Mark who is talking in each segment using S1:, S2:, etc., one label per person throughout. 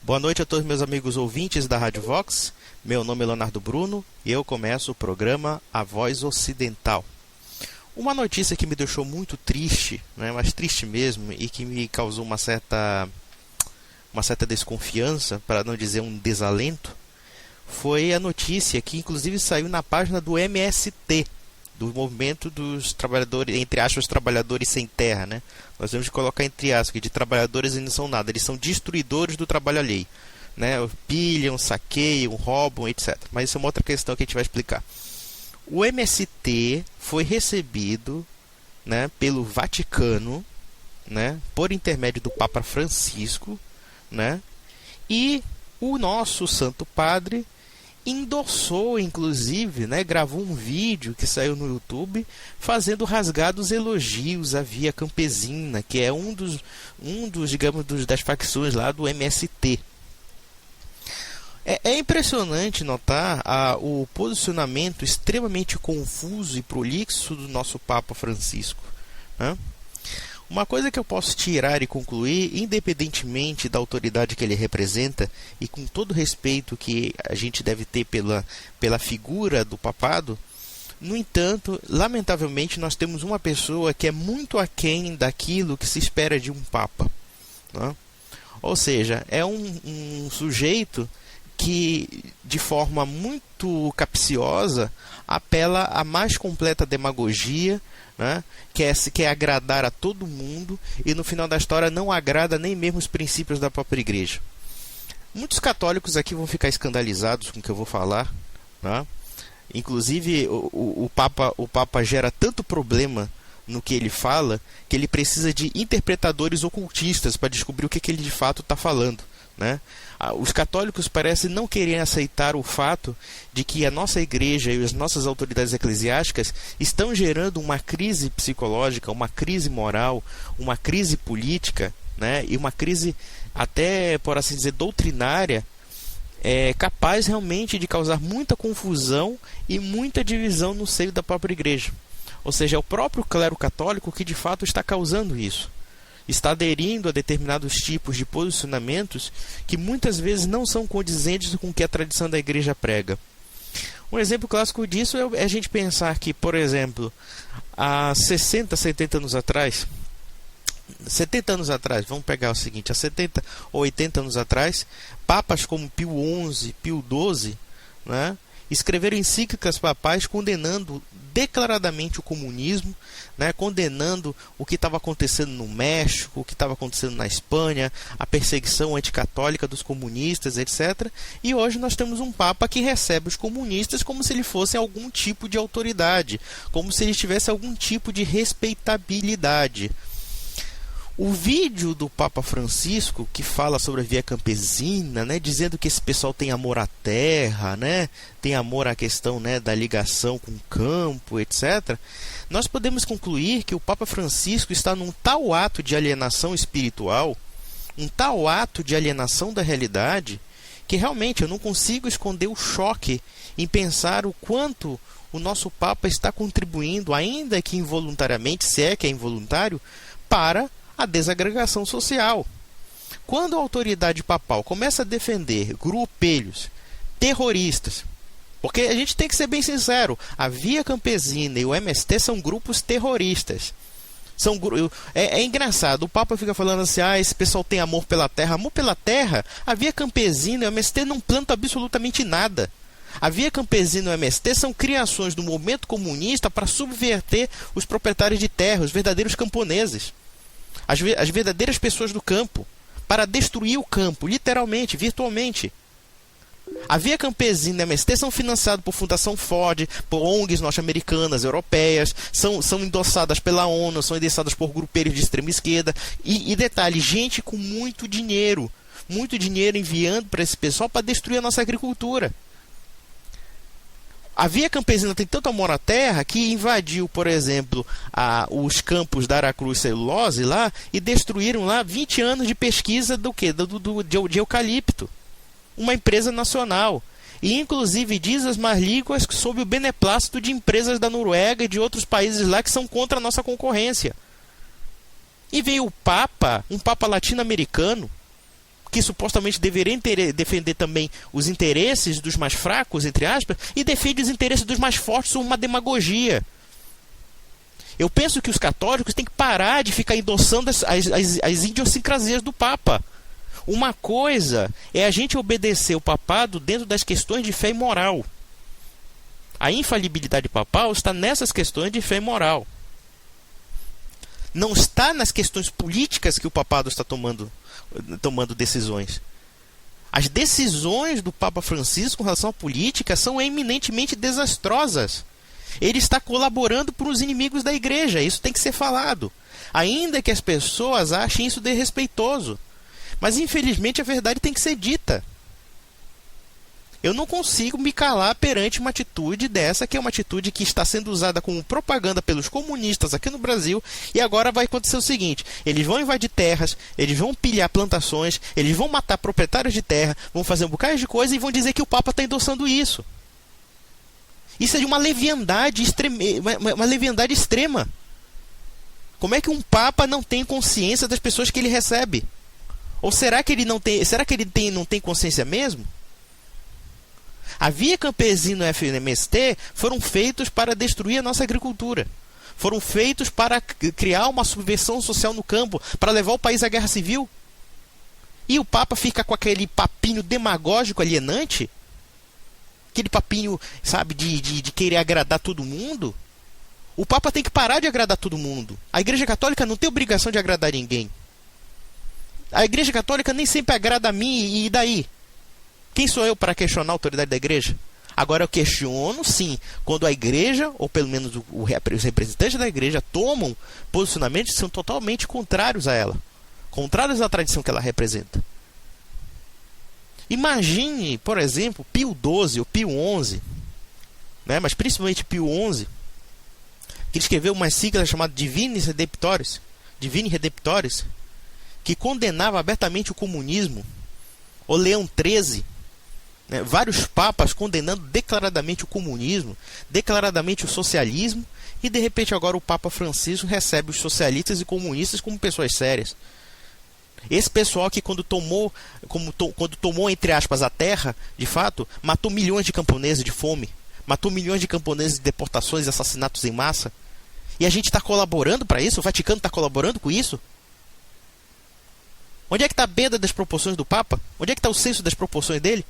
S1: Boa noite a todos meus amigos ouvintes da Rádio Vox. Meu nome é Leonardo Bruno e eu começo o programa A Voz Ocidental. Uma notícia que me deixou muito triste, né, mas triste mesmo, e que me causou uma certa desconfiança, para não dizer um desalento, foi a notícia que inclusive saiu na página do MST, do movimento dos trabalhadores, entre aspas, trabalhadores sem terra, né? Nós temos que colocar entre aspas, que de trabalhadores eles não são nada, eles são destruidores do trabalho alheio, né? Pilham, saqueiam, roubam, etc. Mas isso é uma outra questão que a gente vai explicar. O MST foi recebido, né, pelo Vaticano, né, por intermédio do Papa Francisco, né, e o nosso Santo Padre endossou, inclusive, né, gravou um vídeo que saiu no YouTube fazendo rasgados elogios à Via Campesina, que é um dos digamos, das facções lá do MST. É impressionante notar o posicionamento extremamente confuso e prolixo do nosso Papa Francisco, né? Uma coisa que eu posso tirar e concluir, independentemente da autoridade que ele representa, e com todo o respeito que a gente deve ter pela figura do papado, no entanto, lamentavelmente, nós temos uma pessoa que é muito aquém daquilo que se espera de um papa, né? Ou seja, é um sujeito que, de forma muito capciosa, apela à mais completa demagogia, né? Quer agradar a todo mundo e, no final da história, não agrada nem mesmo os princípios da própria igreja. Muitos católicos aqui vão ficar escandalizados com o que eu vou falar, né? Inclusive, o Papa gera tanto problema no que ele fala que ele precisa de interpretadores ocultistas para descobrir o que ele de fato está falando, né? Os católicos parecem não querer aceitar o fato de que a nossa igreja e as nossas autoridades eclesiásticas estão gerando uma crise psicológica, uma crise moral, uma crise política, né? E uma crise até, por assim dizer, doutrinária, capaz realmente de causar muita confusão e muita divisão no seio da própria igreja. Ou seja, é o próprio clero católico que de fato está causando isso. Está aderindo a determinados tipos de posicionamentos que muitas vezes não são condizentes com o que a tradição da igreja prega. Um exemplo clássico disso é a gente pensar que, por exemplo, há 60, 70 anos atrás, 70 anos atrás, vamos pegar o seguinte, há 70 ou 80 anos atrás, papas como Pio XI, Pio XII, né, escreveram encíclicas papais condenando declaradamente o comunismo, né, condenando o que estava acontecendo no México, o que estava acontecendo na Espanha, a perseguição anticatólica dos comunistas, etc. E hoje nós temos um Papa que recebe os comunistas como se ele fosse algum tipo de autoridade, como se ele tivesse algum tipo de respeitabilidade. O vídeo do Papa Francisco, que fala sobre a Via Campesina, né, dizendo que esse pessoal tem amor à terra, né, tem amor à questão, né, da ligação com o campo, etc., nós podemos concluir que o Papa Francisco está num tal ato de alienação espiritual, um tal ato de alienação da realidade, que realmente eu não consigo esconder o choque em pensar o quanto o nosso Papa está contribuindo, ainda que involuntariamente, se é que é involuntário, para a desagregação social. Quando a autoridade papal começa a defender grupelhos terroristas, porque a gente tem que ser bem sincero, a Via Campesina e o MST são grupos terroristas. É engraçado, o Papa fica falando assim, esse pessoal tem amor pela terra. Amor pela terra? A Via Campesina e o MST não plantam absolutamente nada. A Via Campesina e o MST são criações do movimento comunista para subverter os proprietários de terra, os verdadeiros camponeses, as verdadeiras pessoas do campo, para destruir o campo, literalmente, virtualmente. A Via Campesina e a MST são financiados por Fundação Ford, por ONGs norte-americanas, europeias, são endossadas pela ONU, são endossadas por grupeiros de extrema esquerda. E detalhe, gente com muito dinheiro enviando para esse pessoal para destruir a nossa agricultura. A Via Campesina tem tanto amor à terra que invadiu, por exemplo, os campos da Aracruz Celulose lá e destruíram lá 20 anos de pesquisa de eucalipto. Uma empresa nacional. E inclusive diz as más línguas sob o beneplácito de empresas da Noruega e de outros países lá que são contra a nossa concorrência. E veio o Papa, um Papa latino-americano, que supostamente deveria defender também os interesses dos mais fracos, entre aspas, e defende os interesses dos mais fortes, uma demagogia. Eu penso que os católicos têm que parar de ficar endossando as idiosincrasias do Papa. Uma coisa é a gente obedecer o papado dentro das questões de fé e moral. A infalibilidade papal está nessas questões de fé e moral. Não está nas questões políticas que o papado está tomando decisões. As decisões do Papa Francisco com relação à política são eminentemente desastrosas. Ele está colaborando para os inimigos da igreja. Isso tem que ser falado. Ainda que as pessoas achem isso desrespeitoso. Mas infelizmente a verdade tem que ser dita. Eu não consigo me calar perante uma atitude dessa, que é uma atitude que está sendo usada como propaganda pelos comunistas aqui no Brasil, e agora vai acontecer o seguinte: eles vão invadir terras, eles vão pilhar plantações, eles vão matar proprietários de terra, vão fazer um bocado de coisa e vão dizer que o Papa está endossando isso. Isso é de uma leviandade extrema. Como é que um Papa não tem consciência das pessoas que ele recebe? Ou será que ele não tem consciência mesmo? A Via Campesino e o FMST foram feitos para destruir a nossa agricultura. Foram feitos para criar uma subversão social no campo, para levar o país à guerra civil. E o Papa fica com aquele papinho demagógico alienante? Aquele papinho, sabe, de querer agradar todo mundo? O Papa tem que parar de agradar todo mundo. A Igreja Católica não tem obrigação de agradar ninguém. A Igreja Católica nem sempre agrada a mim, e daí? Quem sou eu para questionar a autoridade da igreja? Agora eu questiono, sim, quando a igreja, ou pelo menos os representantes da igreja, tomam posicionamentos que são totalmente contrários a ela. Contrários à tradição que ela representa. Imagine, por exemplo, Pio XII ou Pio XI, né, mas principalmente Pio XI, que escreveu uma sigla chamada Divini Redemptoris, que condenava abertamente o comunismo, ou Leão XIII, né, vários papas condenando declaradamente o comunismo, declaradamente o socialismo, e de repente agora o Papa Francisco recebe os socialistas e comunistas como pessoas sérias. Esse pessoal que quando tomou, entre aspas, a terra, de fato, matou milhões de camponeses de fome, matou milhões de camponeses de deportações e assassinatos em massa, e a gente está colaborando para isso? O Vaticano está colaborando com isso? Onde é que está a perda das proporções do Papa? Onde é que está o senso das proporções dele?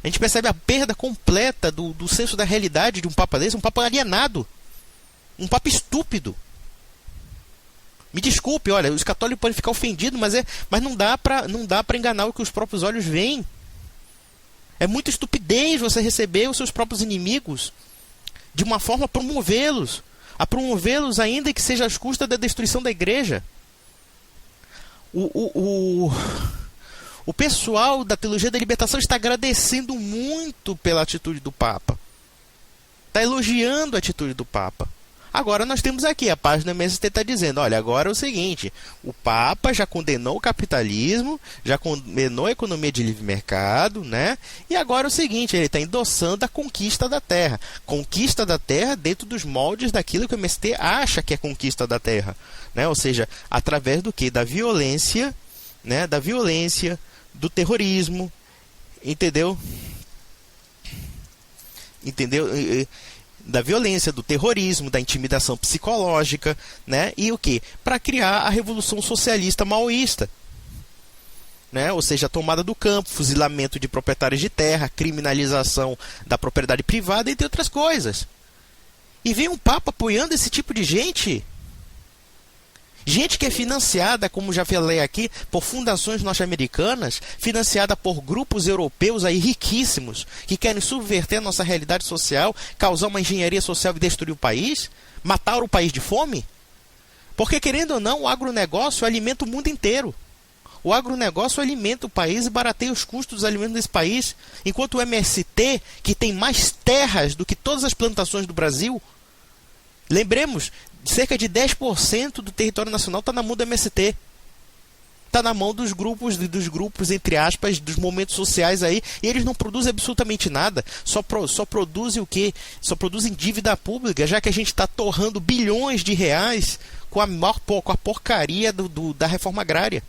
S1: A gente percebe a perda completa do senso da realidade de um Papa desse, um Papa alienado, um Papa estúpido. Me desculpe, olha, os católicos podem ficar ofendidos, mas não dá para enganar o que os próprios olhos veem. É muita estupidez você receber os seus próprios inimigos de uma forma a promovê-los ainda que seja às custas da destruição da igreja. O pessoal da Teologia da Libertação está agradecendo muito pela atitude do Papa. Está elogiando a atitude do Papa. Agora nós temos aqui, a página MST está dizendo, olha, agora é o seguinte, o Papa já condenou o capitalismo, já condenou a economia de livre mercado, né? E agora é o seguinte, ele está endossando a conquista da terra. Conquista da terra dentro dos moldes daquilo que o MST acha que é conquista da terra, né? Ou seja, através do quê? Da violência, né? Da violência, do terrorismo, entendeu? Da violência, do terrorismo, da intimidação psicológica, né? E o quê? Para criar a revolução socialista maoísta, né? Ou seja, a tomada do campo, fuzilamento de proprietários de terra, criminalização da propriedade privada, entre outras coisas. E vem um Papa apoiando esse tipo de gente. Gente que é financiada, como já falei aqui, por fundações norte-americanas, financiada por grupos europeus aí riquíssimos, que querem subverter a nossa realidade social, causar uma engenharia social e destruir o país, matar o país de fome. Porque, querendo ou não, o agronegócio alimenta o mundo inteiro. O agronegócio alimenta o país e barateia os custos dos alimentos desse país, enquanto o MST, que tem mais terras do que todas as plantações do Brasil, lembremos, cerca de 10% do território nacional está na mão do MST. Está na mão dos grupos, entre aspas, dos movimentos sociais aí, e eles não produzem absolutamente nada. Só produzem o quê? Só produzem dívida pública, já que a gente está torrando bilhões de reais com a porcaria da reforma agrária.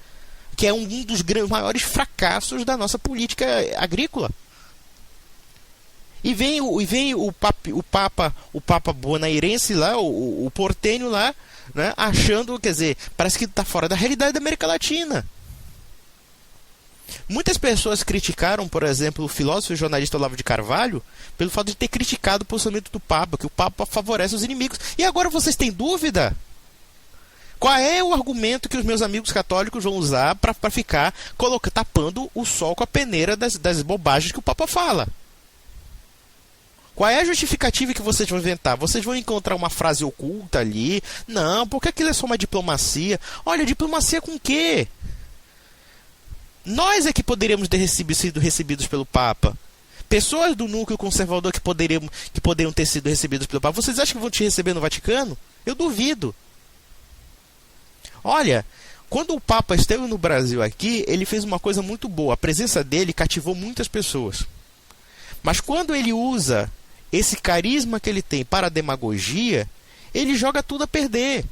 S1: que é um dos maiores fracassos da nossa política agrícola. E vem o Papa Bonairense lá, o portenho lá, né, achando, quer dizer, parece que está fora da realidade da América Latina. Muitas pessoas criticaram, por exemplo, o filósofo e jornalista Olavo de Carvalho pelo fato de ter criticado o posicionamento do Papa, que o Papa favorece os inimigos. E agora vocês têm dúvida? Qual é o argumento que os meus amigos católicos vão usar para ficar tapando o sol com a peneira das bobagens que o Papa fala? Qual é a justificativa que vocês vão inventar? Vocês vão encontrar uma frase oculta ali? Não, porque aquilo é só uma diplomacia. Olha, diplomacia com o quê? Nós é que poderíamos ter sido recebidos pelo Papa. Pessoas do núcleo conservador que poderiam ter sido recebidas pelo Papa. Vocês acham que vão te receber no Vaticano? Eu duvido. Olha, quando o Papa esteve no Brasil aqui, ele fez uma coisa muito boa. A presença dele cativou muitas pessoas. Mas quando ele usa esse carisma que ele tem para a demagogia, ele joga tudo a perder.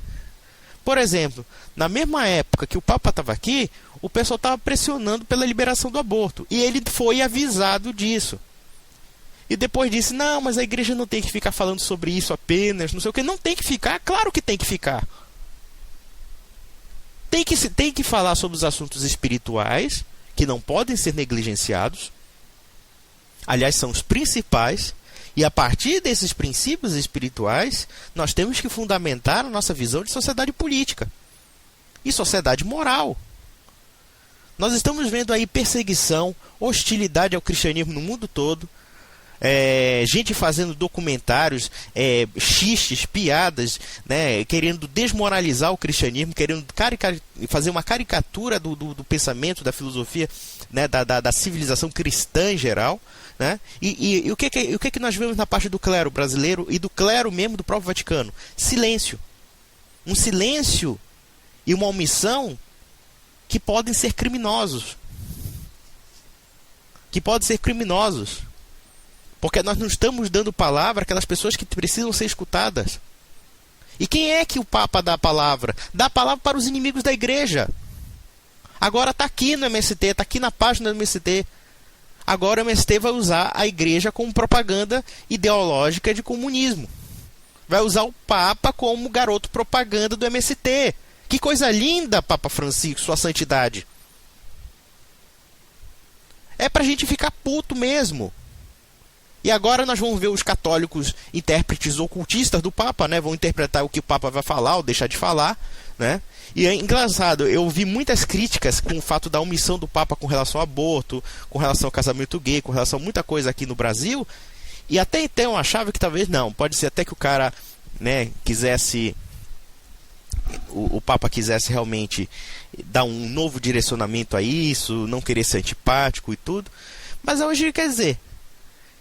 S1: Por exemplo, na mesma época que o Papa estava aqui, o pessoal estava pressionando pela liberação do aborto. E ele foi avisado disso. E depois disse, não, mas a igreja não tem que ficar falando sobre isso apenas, não sei o que. Não tem que ficar, claro que tem que ficar. Tem que falar sobre os assuntos espirituais, que não podem ser negligenciados. Aliás, são os principais. E a partir desses princípios espirituais, nós temos que fundamentar a nossa visão de sociedade política e sociedade moral. Nós estamos vendo aí perseguição, hostilidade ao cristianismo no mundo todo, gente fazendo documentários, xistes, piadas, né, querendo desmoralizar o cristianismo, querendo fazer uma caricatura do pensamento, da filosofia, né, da civilização cristã em geral. Né? E o que nós vemos na parte do clero brasileiro e do clero mesmo do próprio Vaticano? Silêncio. Um silêncio e uma omissão que podem ser criminosos. Porque nós não estamos dando palavra àquelas pessoas que precisam ser escutadas. E quem é que o Papa dá a palavra? Dá a palavra para os inimigos da igreja. Agora está aqui no MST, está aqui na página do MST. Agora o MST vai usar a igreja como propaganda ideológica de comunismo. Vai usar o Papa como garoto propaganda do MST. Que coisa linda, Papa Francisco, sua santidade. É pra gente ficar puto mesmo. E agora nós vamos ver os católicos intérpretes ocultistas do Papa, né? Vão interpretar o que o Papa vai falar ou deixar de falar, né? E é engraçado, eu vi muitas críticas com o fato da omissão do Papa com relação ao aborto, com relação ao casamento gay, com relação a muita coisa aqui no Brasil. E até então eu achava que talvez não, pode ser até que o cara, né, quisesse, o Papa quisesse realmente dar um novo direcionamento a isso, não querer ser antipático e tudo. Mas hoje, quer dizer,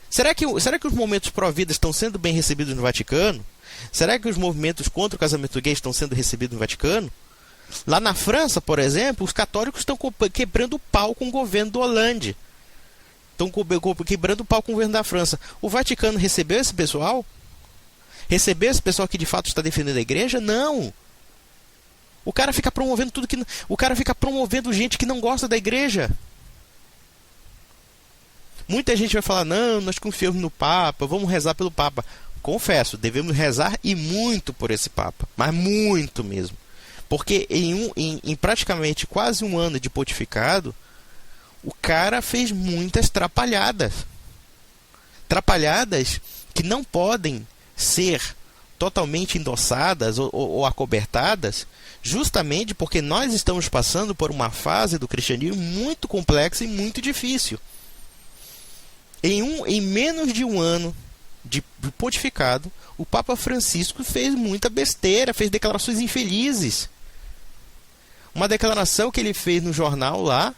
S1: será que os movimentos pró-vida estão sendo bem recebidos no Vaticano? Será que os movimentos contra o casamento gay estão sendo recebidos no Vaticano? Lá na França, por exemplo, os católicos estão quebrando o pau com o governo do Hollande. Estão quebrando o pau com o governo da França. O Vaticano recebeu esse pessoal? Recebeu esse pessoal que de fato está defendendo a igreja? Não! O cara fica promovendo tudo que... O cara fica promovendo gente que não gosta da igreja. Muita gente vai falar, não, nós confiamos no Papa, vamos rezar pelo Papa. Confesso, devemos rezar e muito por esse Papa. Mas muito mesmo. Porque em praticamente quase um ano de pontificado, o cara fez muitas trapalhadas. Trapalhadas que não podem ser totalmente endossadas ou acobertadas, justamente porque nós estamos passando por uma fase do cristianismo muito complexa e muito difícil. Em menos de um ano de pontificado, o Papa Francisco fez muita besteira, fez declarações infelizes. Uma declaração que ele fez no jornal lá,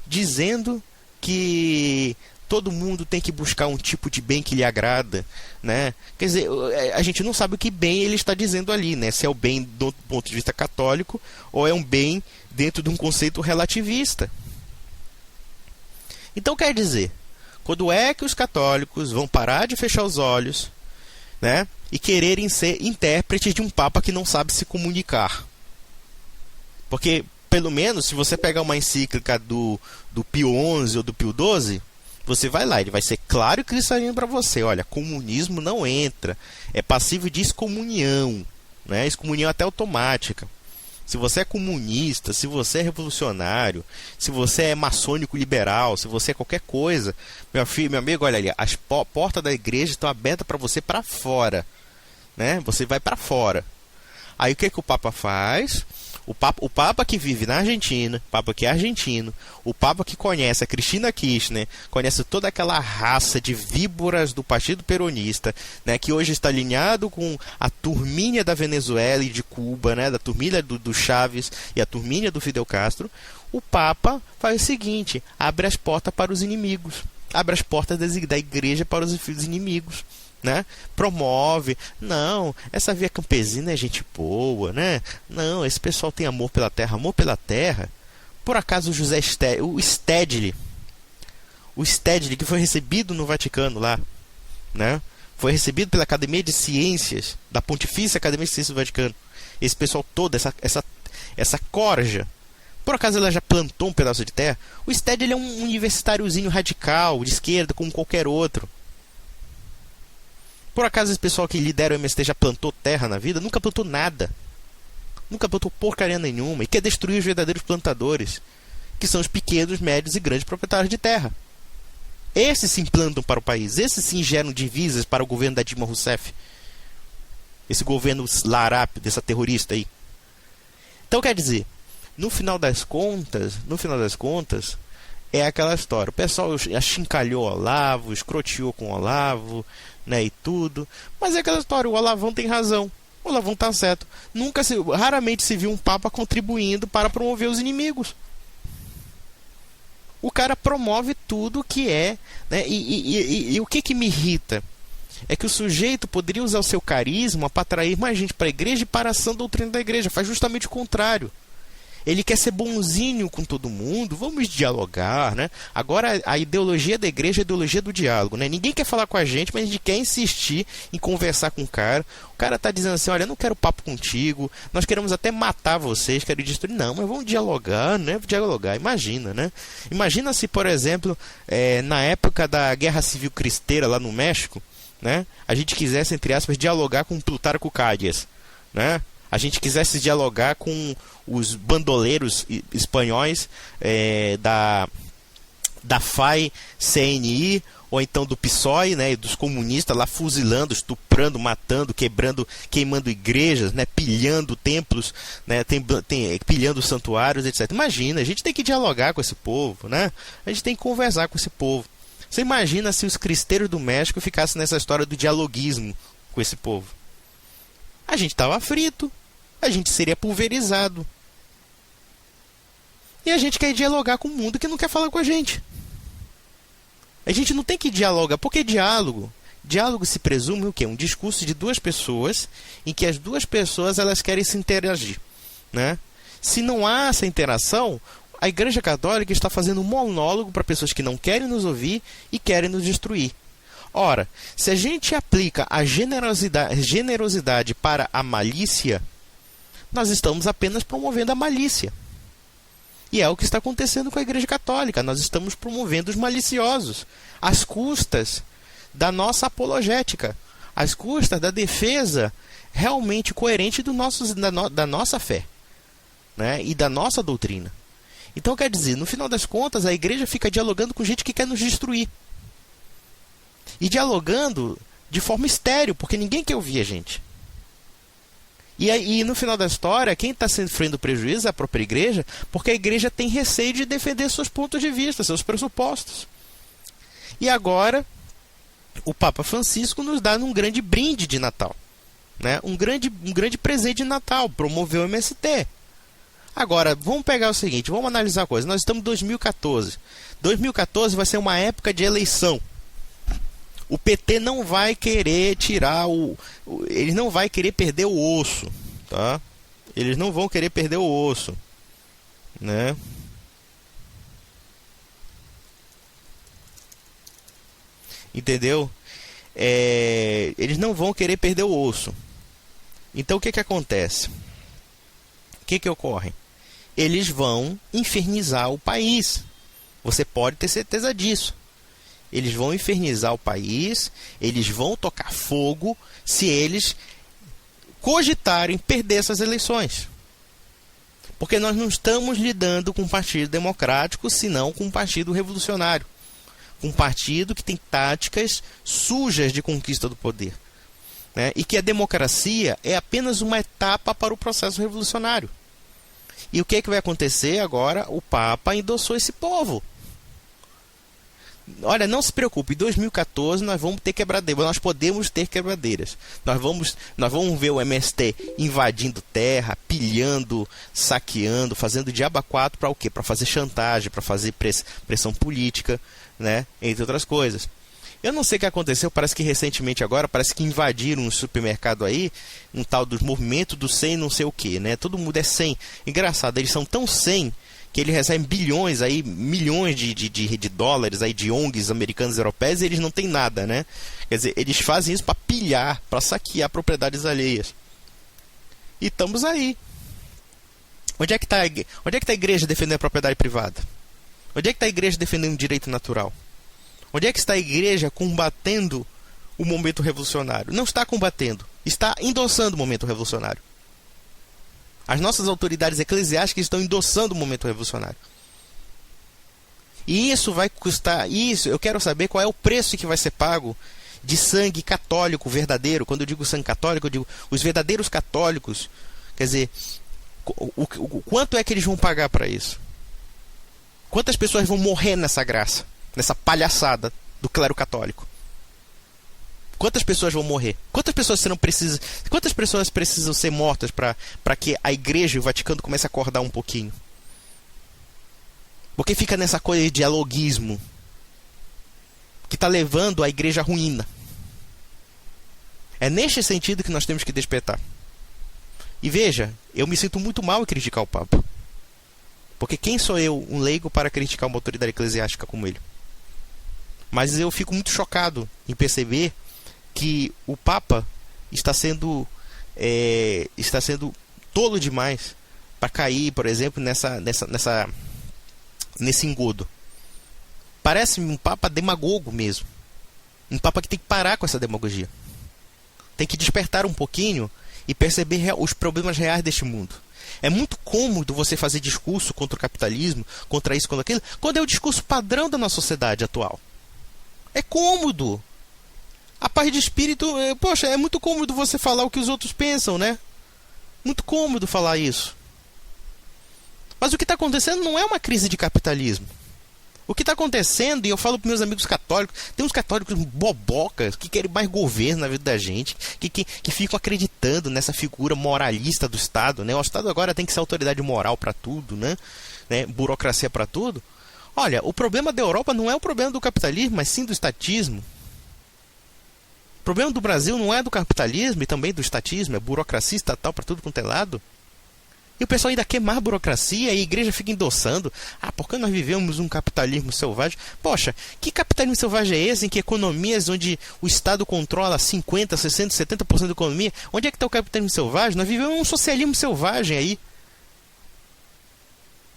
S1: dizendo que todo mundo tem que buscar um tipo de bem que lhe agrada, né? Quer dizer, a gente não sabe o que bem ele está dizendo ali, né? Se é o bem do ponto de vista católico ou é um bem dentro de um conceito relativista. Então quer dizer, quando é que os católicos vão parar de fechar os olhos, né? E quererem ser intérpretes de um Papa que não sabe se comunicar? Porque pelo menos, se você pegar uma encíclica do Pio XI ou do Pio XII, você vai lá, ele vai ser claro e cristalino para você. Olha, comunismo não entra, é passível de excomunhão, né? Excomunhão até automática. Se você é comunista, se você é revolucionário, se você é maçônico liberal, se você é qualquer coisa, meu filho, meu amigo, olha ali, as portas da igreja estão abertas para você para fora, né? Você vai para fora. Aí o que que o Papa faz? O Papa que vive na Argentina, o Papa que é argentino, o Papa que conhece a Cristina Kirchner, conhece toda aquela raça de víboras do Partido Peronista, né, que hoje está alinhado com a turminha da Venezuela e de Cuba, né, da turminha do Chávez e a turminha do Fidel Castro. O Papa faz o seguinte: abre as portas para os inimigos, abre as portas da igreja para os inimigos. Né? Promove, não, essa via campesina é gente boa, né? Não, esse pessoal tem amor pela terra. Por acaso o Stedley, que foi recebido no Vaticano lá, né? Foi recebido pela Academia de Ciências, da Pontifícia Academia de Ciências do Vaticano. Esse pessoal todo, essa corja, por acaso ela já plantou um pedaço de terra? O Stedley é um universitáriozinho radical, de esquerda, como qualquer outro. Por acaso esse pessoal que lidera o MST já plantou terra na vida? Nunca plantou nada. Nunca plantou porcaria nenhuma. E quer destruir os verdadeiros plantadores, que são os pequenos, médios e grandes proprietários de terra. Esses se implantam para o país. Esses sim geram divisas para o governo da Dilma Rousseff. Esse governo larápio, dessa terrorista aí. Então quer dizer, no final das contas, é aquela história. O pessoal achincalhou o Olavo, escroteou com o Olavo, né, e tudo. Mas é aquela história, o Olavão tem razão. O Olavão tá certo. Raramente se viu um Papa contribuindo para promover os inimigos. O cara promove tudo que é, né, e o que me irrita é que o sujeito poderia usar o seu carisma para atrair mais gente para a igreja e para a sã doutrina da igreja. Faz justamente o contrário. Ele quer ser bonzinho com todo mundo, vamos dialogar, né? Agora a ideologia da igreja é a ideologia do diálogo, né? Ninguém quer falar com a gente, mas a gente quer insistir em conversar com o cara. O cara tá dizendo assim: olha, eu não quero papo contigo, nós queremos até matar vocês, quero destruir. Não, mas vamos dialogar, né? Dialogar, imagina, né? Imagina se, por exemplo, na época da Guerra Civil Cristeira lá no México, né? A gente quisesse, entre aspas, dialogar com Plutarco Cádiz, né? A gente quisesse dialogar com os bandoleiros espanhóis da FAI-CNI, ou então do PSOE, né, dos comunistas lá fuzilando, estuprando, matando, quebrando, queimando igrejas, né, pilhando templos, né, pilhando santuários, etc. Imagina, a gente tem que dialogar com esse povo, né? A gente tem que conversar com esse povo. Você imagina se os cristeiros do México ficassem nessa história do dialoguismo com esse povo? A gente estava frito, a gente seria pulverizado. E a gente quer dialogar com o mundo que não quer falar com a gente. A gente não tem que dialogar, porque diálogo se presume o quê? Um discurso de duas pessoas, em que as duas pessoas elas querem se interagir, né? Se não há essa interação, a Igreja Católica está fazendo um monólogo para pessoas que não querem nos ouvir e querem nos destruir. Ora, se a gente aplica a generosidade para a malícia, nós estamos apenas promovendo a malícia. E é o que está acontecendo com a Igreja Católica. Nós estamos promovendo os maliciosos, às custas da nossa apologética, às custas da defesa realmente coerente da nossa fé, né, e da nossa doutrina. Então, quer dizer, no final das contas, a Igreja fica dialogando com gente que quer nos destruir. E dialogando de forma estéril, porque ninguém quer ouvir a gente. E no final da história, quem está sofrendo prejuízo é a própria igreja, porque a igreja tem receio de defender seus pontos de vista, seus pressupostos. E agora, o Papa Francisco nos dá um grande brinde de Natal, né? Um grande presente de Natal, promoveu o MST. Agora, vamos pegar o seguinte, vamos analisar a coisa. Nós estamos em 2014. 2014 vai ser uma época de eleição. O PT não vai querer tirar eles não vai querer perder o osso, tá? Eles não vão querer perder o osso, né? Entendeu? Eles não vão querer perder o osso. Então o que acontece? O que ocorre? eles vão infernizar o país. Você pode ter certeza disso. Eles vão infernizar o país, eles vão tocar fogo se eles cogitarem perder essas eleições. Porque nós não estamos lidando com um partido democrático, senão com um partido revolucionário. Um partido que tem táticas sujas de conquista do poder. Né? E que a democracia é apenas uma etapa para o processo revolucionário. E o que é que vai acontecer agora? O Papa endossou esse povo. Olha, não se preocupe, em 2014 nós vamos ter quebradeiras, nós podemos ter quebradeiras. Nós vamos ver o MST invadindo terra, pilhando, saqueando, fazendo diabo a quatro para o quê? Para fazer chantagem, para fazer pressão política, né? Entre outras coisas. Eu não sei o que aconteceu, parece que recentemente agora, parece que invadiram um supermercado aí, um tal dos movimentos do 100 não sei o que, né? Todo mundo é 100. Engraçado, eles são tão 100 que eles recebem bilhões, aí, milhões de dólares aí, de ONGs americanas e europeias e eles não têm nada, né? Quer dizer, eles fazem isso para pilhar, para saquear propriedades alheias. E estamos aí. Onde é que está a igreja defendendo a propriedade privada? Onde é que está a igreja defendendo o direito natural? Onde é que está a igreja combatendo o momento revolucionário? Não está combatendo, está endossando o momento revolucionário. As nossas autoridades eclesiásticas estão endossando o momento revolucionário. E isso vai custar... eu quero saber qual é o preço que vai ser pago de sangue católico verdadeiro. Quando eu digo sangue católico, eu digo os verdadeiros católicos. Quer dizer, o quanto é que eles vão pagar para isso? Quantas pessoas vão morrer nessa graça? Nessa palhaçada do clero católico? Quantas pessoas vão morrer? Quantas pessoas precisam ser mortas para que a igreja e o Vaticano comecem a acordar um pouquinho? Porque fica nessa coisa de dialoguismo que está levando a igreja à ruína. É neste sentido que nós temos que despertar. E veja, eu me sinto muito mal em criticar o Papa. Porque quem sou eu, um leigo, para criticar uma autoridade eclesiástica como ele? Mas eu fico muito chocado em perceber que o Papa está sendo tolo demais para cair, por exemplo, nesse engodo. Parece-me um Papa demagogo mesmo. Um Papa que tem que parar com essa demagogia. Tem que despertar um pouquinho e perceber os problemas reais deste mundo. É muito cômodo você fazer discurso contra o capitalismo, contra isso, contra aquilo, quando é o discurso padrão da nossa sociedade atual. É cômodo. A paz de espírito, poxa, é muito cômodo você falar o que os outros pensam, né? Muito cômodo falar isso. Mas o que está acontecendo não é uma crise de capitalismo. O que está acontecendo, e eu falo para meus amigos católicos, tem uns católicos bobocas que querem mais governo na vida da gente, que ficam acreditando nessa figura moralista do Estado, né? O Estado agora tem que ser autoridade moral para tudo, né? Burocracia para tudo. Olha, o problema da Europa não é o problema do capitalismo, mas sim do estatismo. O problema do Brasil não é do capitalismo e também do estatismo, é burocracia estatal para tudo quanto é lado. E o pessoal ainda quer mais burocracia e a igreja fica endossando. Porque nós vivemos um capitalismo selvagem. Poxa, que capitalismo selvagem é esse em que economias onde o Estado controla 50%, 60%, 70% da economia? Onde é que está o capitalismo selvagem? Nós vivemos um socialismo selvagem aí.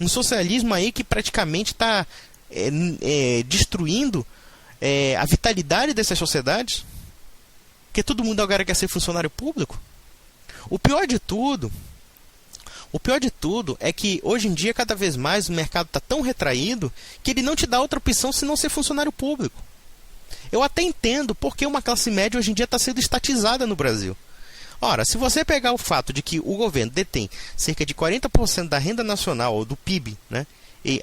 S1: Um socialismo aí que praticamente está destruindo a vitalidade dessas sociedades. Porque todo mundo agora quer ser funcionário público. O pior de tudo é que hoje em dia cada vez mais o mercado está tão retraído que ele não te dá outra opção senão ser funcionário público. Eu até entendo porque uma classe média hoje em dia está sendo estatizada no Brasil. Ora, se você pegar o fato de que o governo detém cerca de 40% da renda nacional ou do PIB, né,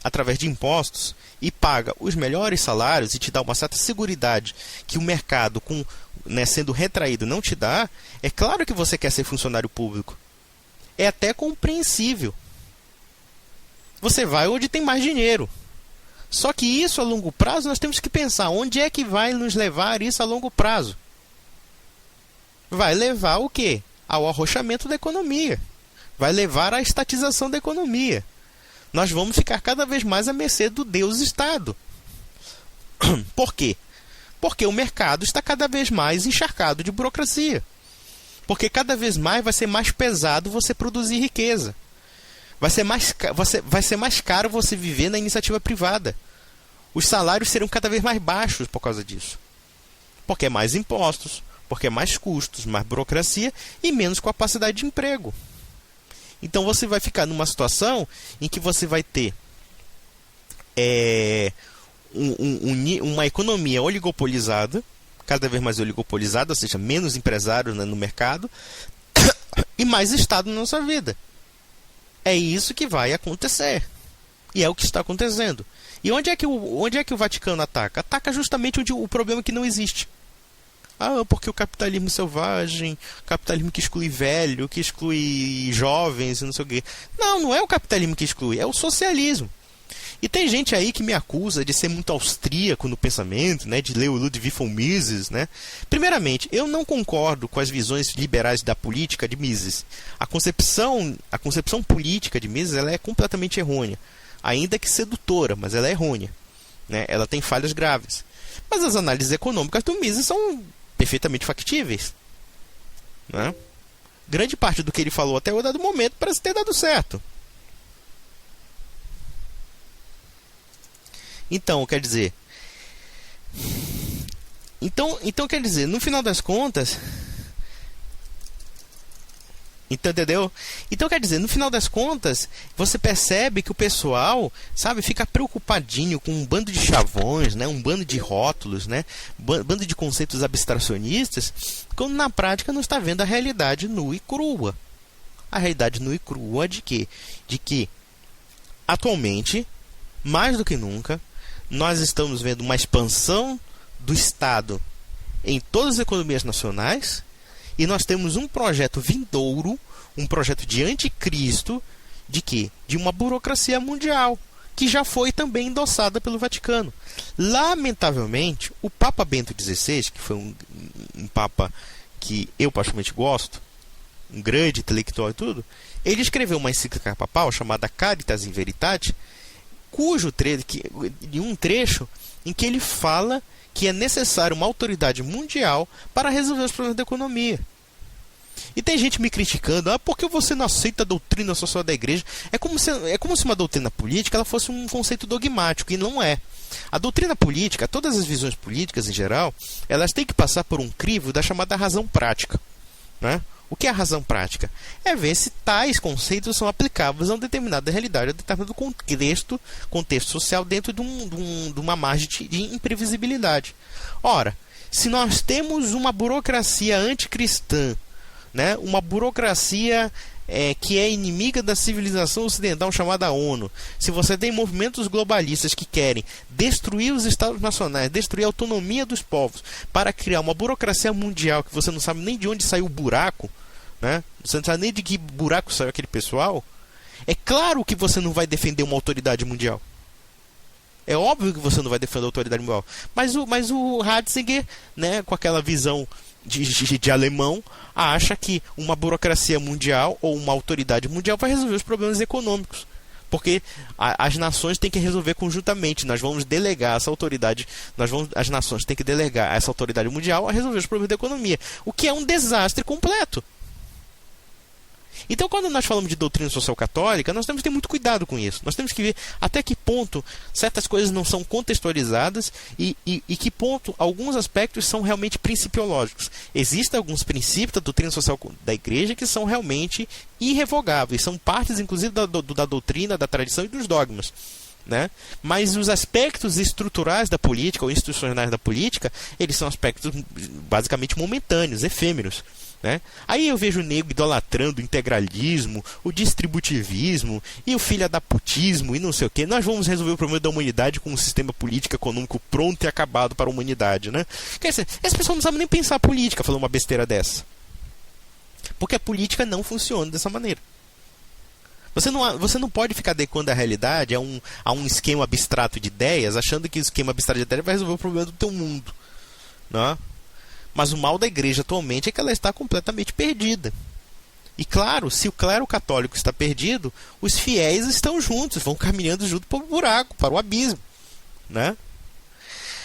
S1: através de impostos, e paga os melhores salários e te dá uma certa seguridade que o mercado, sendo retraído, não te dá, é claro que você quer ser funcionário público. É até compreensível. Você vai onde tem mais dinheiro. Só que isso a longo prazo nós temos que pensar onde é que vai nos levar isso a longo prazo. Vai levar o quê? Ao arrochamento da economia. Vai levar à estatização da economia. Nós vamos ficar cada vez mais à mercê do Deus Estado. Por quê? Porque o mercado está cada vez mais encharcado de burocracia. Porque cada vez mais vai ser mais pesado você produzir riqueza. vai ser mais caro você viver na iniciativa privada. Os salários serão cada vez mais baixos por causa disso. Porque é mais impostos, porque é mais custos, mais burocracia e menos capacidade de emprego. Então você vai ficar numa situação em que você vai ter uma economia oligopolizada, cada vez mais oligopolizada, ou seja, menos empresários, né, no mercado, e mais Estado na nossa vida. É isso que vai acontecer. E é o que está acontecendo. E onde é que o Vaticano ataca? Ataca justamente onde o problema é que não existe. Porque o capitalismo selvagem, capitalismo que exclui velho, que exclui jovens, não sei o quê. Não é o capitalismo que exclui, é o socialismo. E tem gente aí que me acusa de ser muito austríaco no pensamento, né, de ler o Ludwig von Mises, né? Primeiramente, eu não concordo com as visões liberais da política de Mises. A concepção política de Mises, ela é completamente errônea. Ainda que sedutora, mas ela é errônea, né? Ela tem falhas graves. Mas as análises econômicas do Mises são perfeitamente factíveis, né? Grande parte do que ele falou até o dado momento parece ter dado certo. Então, quer dizer, no final das contas, entendeu? Então, quer dizer, no final das contas, você percebe que o pessoal, sabe, fica preocupadinho com um bando de chavões, né, um bando de rótulos, né, bando de conceitos abstracionistas, quando na prática não está vendo a realidade nua e crua. A realidade nua e crua de quê? De que, atualmente, mais do que nunca, nós estamos vendo uma expansão do Estado em todas as economias nacionais e nós temos um projeto vindouro, um projeto de anticristo, de quê? De uma burocracia mundial, que já foi também endossada pelo Vaticano. Lamentavelmente, o Papa Bento XVI, que foi um Papa que eu particularmente gosto, um grande intelectual e tudo, ele escreveu uma encíclica papal chamada Caritas in Veritate, de um trecho em que ele fala que é necessário uma autoridade mundial para resolver os problemas da economia. E tem gente me criticando, por que você não aceita a doutrina social da igreja? É como se uma doutrina política ela fosse um conceito dogmático, e não é. A doutrina política, todas as visões políticas em geral, elas têm que passar por um crivo da chamada razão prática, né? O que é a razão prática? É ver se tais conceitos são aplicáveis a uma determinada realidade, a um determinado contexto social dentro de uma margem de imprevisibilidade. Ora, se nós temos uma burocracia anticristã, né, uma burocracia que é inimiga da civilização ocidental chamada ONU, se você tem movimentos globalistas que querem destruir os estados nacionais, destruir a autonomia dos povos, para criar uma burocracia mundial que você não sabe nem de onde saiu o buraco, né? Você não sabe nem de que buraco saiu aquele pessoal, é claro que você não vai defender uma autoridade mundial. É óbvio que você não vai defender a autoridade mundial. Mas o Ratzinger, né, com aquela visão de alemão, acha que uma burocracia mundial ou uma autoridade mundial vai resolver os problemas econômicos. Porque as nações têm que resolver conjuntamente. Nós vamos delegar essa autoridade, as nações têm que delegar essa autoridade mundial a resolver os problemas da economia. O que é um desastre completo. Então, quando nós falamos de doutrina social católica, nós temos que ter muito cuidado com isso. Nós temos que ver até que ponto certas coisas não são contextualizadas e que ponto alguns aspectos são realmente principiológicos. Existem alguns princípios da doutrina social da igreja que são realmente irrevogáveis, são partes, inclusive, da doutrina, da tradição e dos dogmas, né? Mas os aspectos estruturais da política ou institucionais da política, eles são aspectos basicamente momentâneos, efêmeros, né? Aí eu vejo o nego idolatrando o integralismo, o distributivismo e o filhadaputismo e não sei o que. Nós vamos resolver o problema da humanidade com um sistema político econômico pronto e acabado para a humanidade, né? Quer dizer, essa pessoa não sabe nem pensar política falando uma besteira dessa, porque a política não funciona dessa maneira. Você não pode ficar adequando a realidade a um esquema abstrato de ideias, achando que o esquema abstrato de ideias vai resolver o problema do teu mundo, né? Mas o mal da igreja atualmente é que ela está completamente perdida. E claro, se o clero católico está perdido, os fiéis estão juntos, vão caminhando junto para o buraco, para o abismo, né?